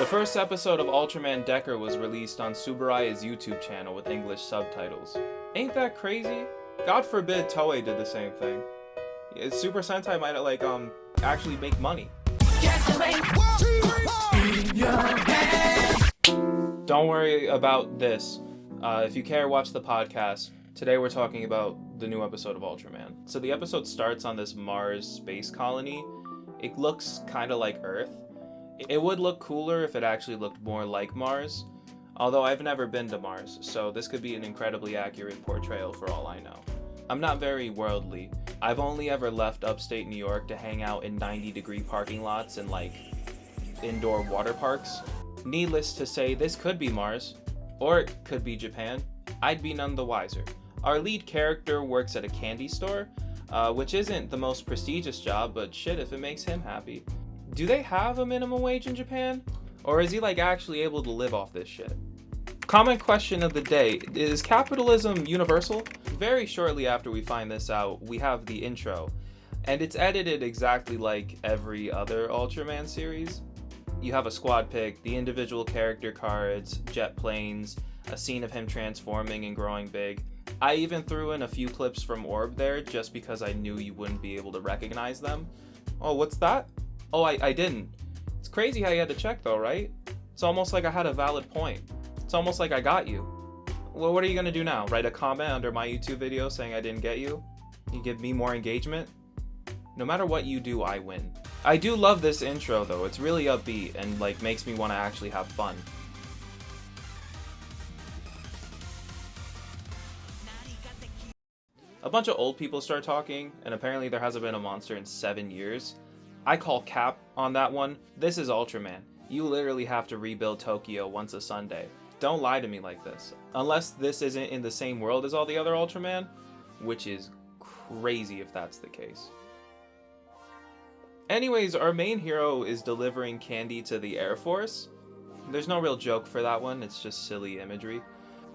The first episode of Ultraman Decker was released on Tsuburaya's YouTube channel with English subtitles. Ain't that crazy? God forbid Toei did the same thing. Super Sentai might actually make money. Don't worry about this. If you care, watch the podcast. Today we're talking about the new episode of Ultraman. So the episode starts on this Mars space colony. It looks kind of like Earth. It would look cooler if it actually looked more like Mars. Although I've never been to Mars, so this could be an incredibly accurate portrayal for all I know. I'm not very worldly. I've only ever left upstate New York to hang out in 90-degree parking lots and indoor water parks. Needless to say, this could be Mars, or it could be Japan. I'd be none the wiser. Our lead character works at a candy store, which isn't the most prestigious job, but shit if it makes him happy. Do they have a minimum wage in Japan? Or is he actually able to live off this shit? Common question of the day, is capitalism universal? Very shortly after we find this out, we have the intro, and it's edited exactly like every other Ultraman series. You have a squad pic, the individual character cards, jet planes, a scene of him transforming and growing big. I even threw in a few clips from Orb there just because I knew you wouldn't be able to recognize them. Oh, what's that? Oh, I didn't. It's crazy how you had to check though, right? It's almost like I had a valid point. It's almost like I got you. Well, what are you gonna do now? Write a comment under my YouTube video saying I didn't get you? You give me more engagement? No matter what you do, I win. I do love this intro though. It's really upbeat and makes me want to actually have fun. A bunch of old people start talking, and apparently there hasn't been a monster in 7 years. I call cap on that one. This is Ultraman. You literally have to rebuild Tokyo once a Sunday. Don't lie to me like this. Unless this isn't in the same world as all the other Ultraman, which is crazy if that's the case. Anyways, our main hero is delivering candy to the Air Force. There's no real joke for that one, it's just silly imagery.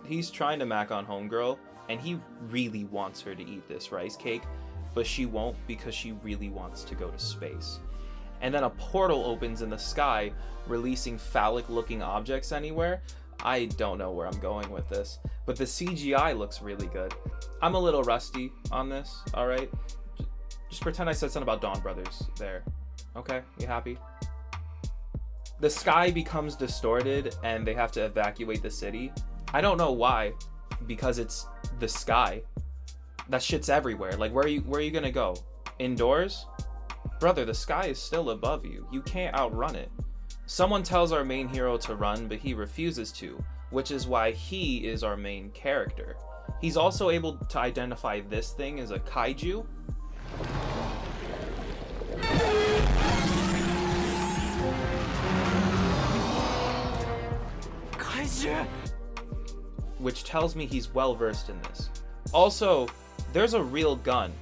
He's trying to mac on Homegirl, and he really wants her to eat this rice cake, but she won't because she really wants to go to space. And then a portal opens in the sky, releasing phallic-looking objects anywhere. I don't know where I'm going with this, but the CGI looks really good. I'm a little rusty on this, alright? Just pretend I said something about Dawn Brothers there. Okay, you happy? The sky becomes distorted and they have to evacuate the city. I don't know why, because it's the sky. That shit's everywhere. Where are you gonna go? Indoors? Brother, the sky is still above you. You can't outrun it. Someone tells our main hero to run, but he refuses to, which is why he is our main character. He's also able to identify this thing as a kaiju. Kaiju! Which tells me he's well versed in this. Also, there's a real gun.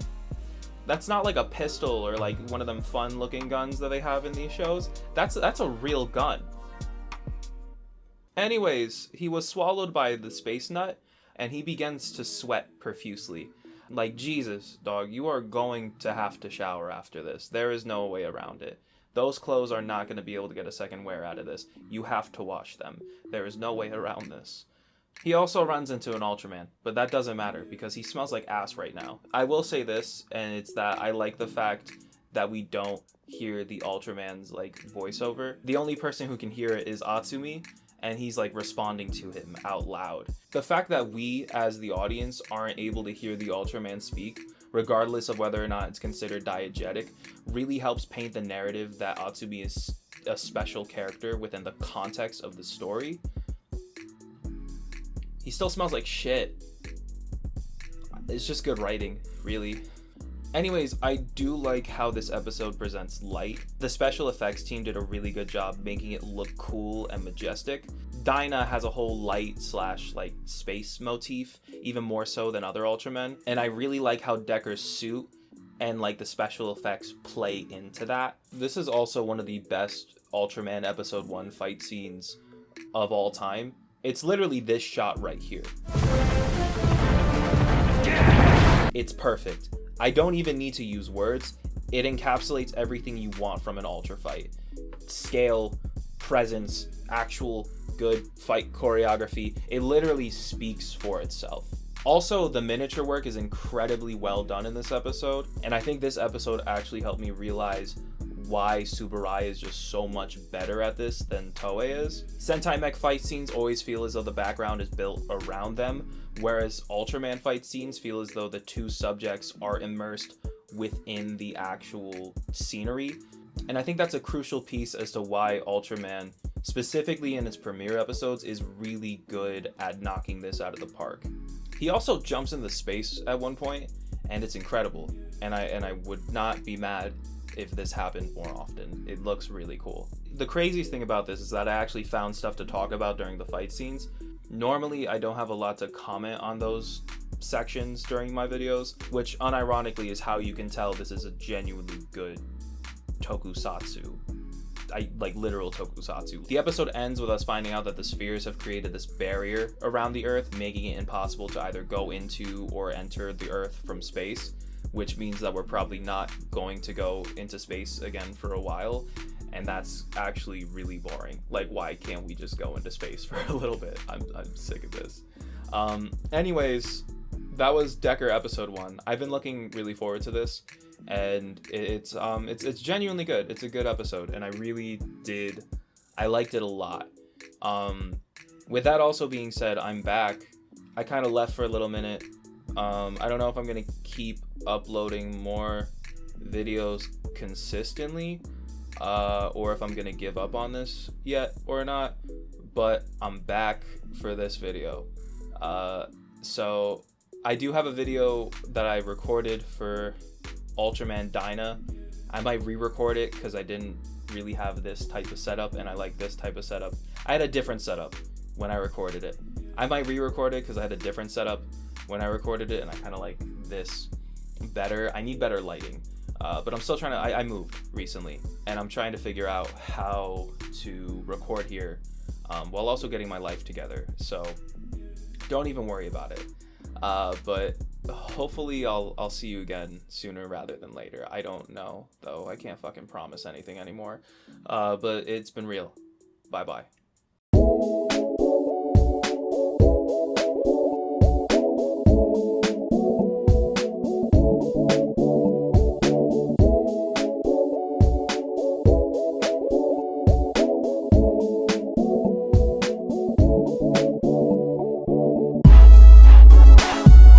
That's not a pistol or one of them fun looking guns that they have in these shows. That's a real gun. Anyways, he was swallowed by the space nut and he begins to sweat profusely. Jesus, dog, you are going to have to shower after this. There is no way around it. Those clothes are not going to be able to get a second wear out of this. You have to wash them. There is no way around this. He also runs into an Ultraman, but that doesn't matter because he smells like ass right now. I will say this, and it's that I like the fact that we don't hear the Ultraman's voiceover. The only person who can hear it is Atsumi, and he's responding to him out loud. The fact that we as the audience aren't able to hear the Ultraman speak, regardless of whether or not it's considered diegetic, really helps paint the narrative that Atsumi is a special character within the context of the story. He still smells like shit. It's just good writing, really. Anyways, I do like how this episode presents light. The special effects team did a really good job making it look cool and majestic. Dyna has a whole light slash space motif, even more so than other Ultramen. And I really like how Decker's suit and the special effects play into that. This is also one of the best Ultraman episode 1 fight scenes of all time. It's literally this shot right here. It's perfect. I don't even need to use words. It encapsulates everything you want from an Ultra fight. Scale, presence, actual good fight choreography. It literally speaks for itself. Also, the miniature work is incredibly well done in this episode, and I think this episode actually helped me realize why Tsuburaya is just so much better at this than Toei is. Sentai mech fight scenes always feel as though the background is built around them, whereas Ultraman fight scenes feel as though the two subjects are immersed within the actual scenery. And I think that's a crucial piece as to why Ultraman, specifically in its premiere episodes, is really good at knocking this out of the park. He also jumps into space at one point, and it's incredible. And I would not be mad if this happened more often. It looks really cool. The craziest thing about this is that I actually found stuff to talk about during the fight scenes. Normally, I don't have a lot to comment on those sections during my videos, which unironically is how you can tell this is a genuinely good tokusatsu. Like literal tokusatsu. The episode ends with us finding out that the spheres have created this barrier around the Earth, making it impossible to either go into or enter the Earth from space, which means that we're probably not going to go into space again for a while, and that's actually really boring. Like, why can't we just go into space for a little bit? I'm sick of this. Anyways, that was Decker episode 1. I've been looking really forward to this, and it's genuinely good. It's a good episode, and I liked it a lot. With that also being said, I'm back. I kind of left for a little minute. I don't know if I'm gonna keep uploading more videos consistently, or if I'm gonna give up on this yet or not, but I'm back for this video. So I do have a video that I recorded for Ultraman Dyna. I might re-record it because I didn't really have this type of setup, and I like this type of setup. I had a different setup when I recorded it. I might re-record it because I had a different setup when I recorded it, and I kind of like this better. I need better lighting, but I'm still trying to, I moved recently, and I'm trying to figure out how to record here while also getting my life together, so don't even worry about it. But hopefully I'll see you again sooner rather than later. I don't know, though. I can't fucking promise anything anymore, but it's been real. Bye-bye.